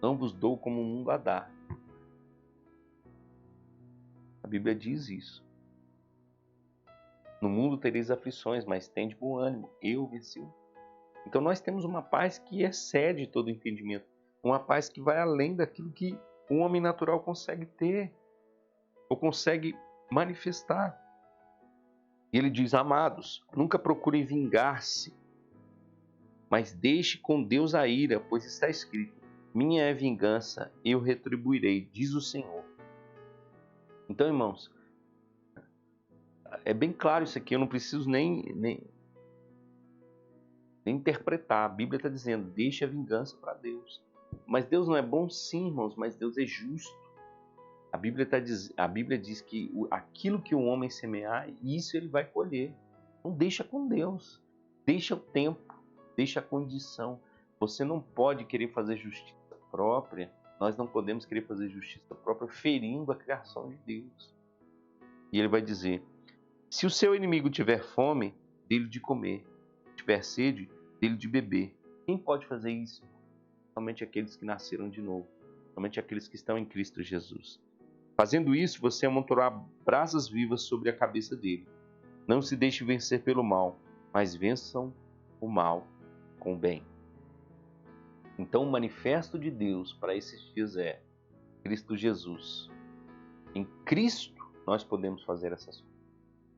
Não vos dou como o mundo a dá. A Bíblia diz isso. No mundo tereis aflições, mas tende bom ânimo. Eu venci. Então nós temos uma paz que excede todo entendimento, uma paz que vai além daquilo que o homem natural consegue ter ou consegue manifestar. E ele diz: amados, nunca procurem vingar-se, mas deixe com Deus a ira, pois está escrito: minha é vingança, eu retribuirei, diz o Senhor. Então, irmãos, é bem claro isso aqui, eu não preciso nem interpretar. A Bíblia está dizendo: deixe a vingança para Deus. Mas Deus não é bom, sim, irmãos, mas Deus é justo. A Bíblia diz que aquilo que o homem semear, isso ele vai colher. Não deixa com Deus. Deixa o tempo, deixa a condição. Você não pode querer fazer justiça própria. Nós não podemos querer fazer justiça própria ferindo a criação de Deus. E ele vai dizer: se o seu inimigo tiver fome, dê-lhe de comer. Se tiver sede, dê-lhe de beber. Quem pode fazer isso? Somente aqueles que nasceram de novo. Somente aqueles que estão em Cristo Jesus. Fazendo isso, você amontoará brasas vivas sobre a cabeça dele. Não se deixe vencer pelo mal, mas vençam o mal com o bem. Então, o manifesto de Deus para esses dias é Cristo Jesus. Em Cristo nós podemos fazer essas coisas.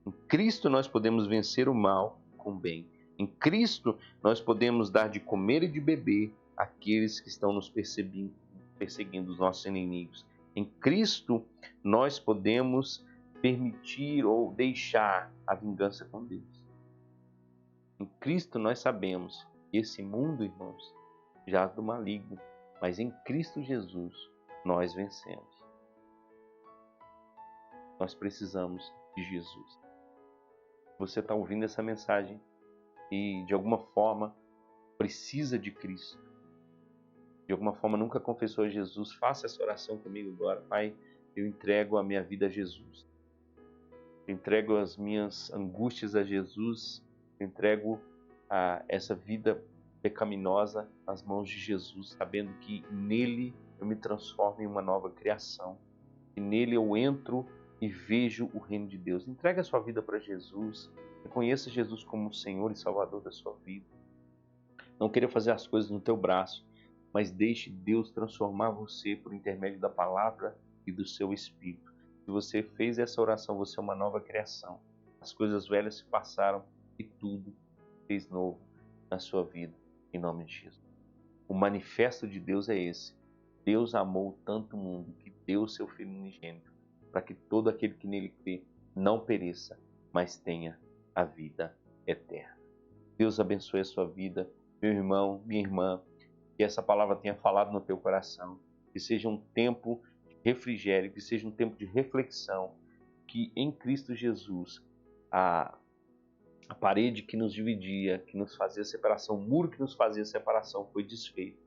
Em Cristo nós podemos vencer o mal com o bem. Em Cristo nós podemos dar de comer e de beber àqueles que estão nos perseguindo, os nossos inimigos. Em Cristo nós podemos permitir ou deixar a vingança com Deus. Em Cristo nós sabemos que esse mundo, irmãos, jaz do maligno, mas em Cristo Jesus nós vencemos. Nós precisamos de Jesus. Você está ouvindo essa mensagem e de alguma forma precisa de Cristo, de alguma forma nunca confessou a Jesus, faça essa oração comigo agora. Pai, eu entrego a minha vida a Jesus, eu entrego as minhas angústias a Jesus, eu entrego essa vida pecaminosa nas mãos de Jesus, sabendo que nele eu me transformo em uma nova criação, e nele eu entro e vejo o reino de Deus. Entregue a sua vida para Jesus, reconheça Jesus como o Senhor e Salvador da sua vida. Não queira fazer as coisas no teu braço, mas deixe Deus transformar você por intermédio da palavra e do seu Espírito. Se você fez essa oração, você é uma nova criação. As coisas velhas se passaram e tudo fez novo na sua vida, em nome de Jesus. O manifesto de Deus é esse: Deus amou tanto o mundo que deu o seu Filho unigênito, para que todo aquele que nele crê não pereça, mas tenha a vida eterna. Deus abençoe a sua vida, meu irmão, minha irmã, que essa palavra tenha falado no teu coração, que seja um tempo de refrigério, que seja um tempo de reflexão, que em Cristo Jesus a parede que nos dividia, que nos fazia separação, o muro que nos fazia separação foi desfeito.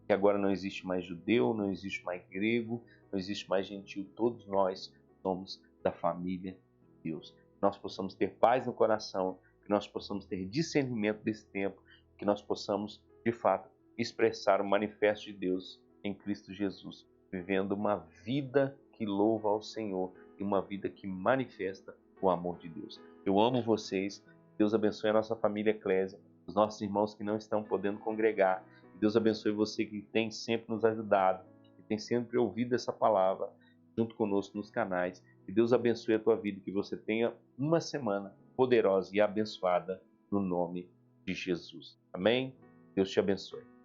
Que agora não existe mais judeu, não existe mais grego, não existe mais gentil, todos nós somos da família de Deus. Que nós possamos ter paz no coração, que nós possamos ter discernimento desse tempo, que nós possamos, de fato, expressar o manifesto de Deus em Cristo Jesus, vivendo uma vida que louva ao Senhor e uma vida que manifesta o amor de Deus. Eu amo vocês, Deus abençoe a nossa família Eclésia, os nossos irmãos que não estão podendo congregar. Deus abençoe você que tem sempre nos ajudado, que tem sempre ouvido essa palavra junto conosco nos canais. Que Deus abençoe a tua vida, que você tenha uma semana poderosa e abençoada no nome de Jesus. Amém? Deus te abençoe.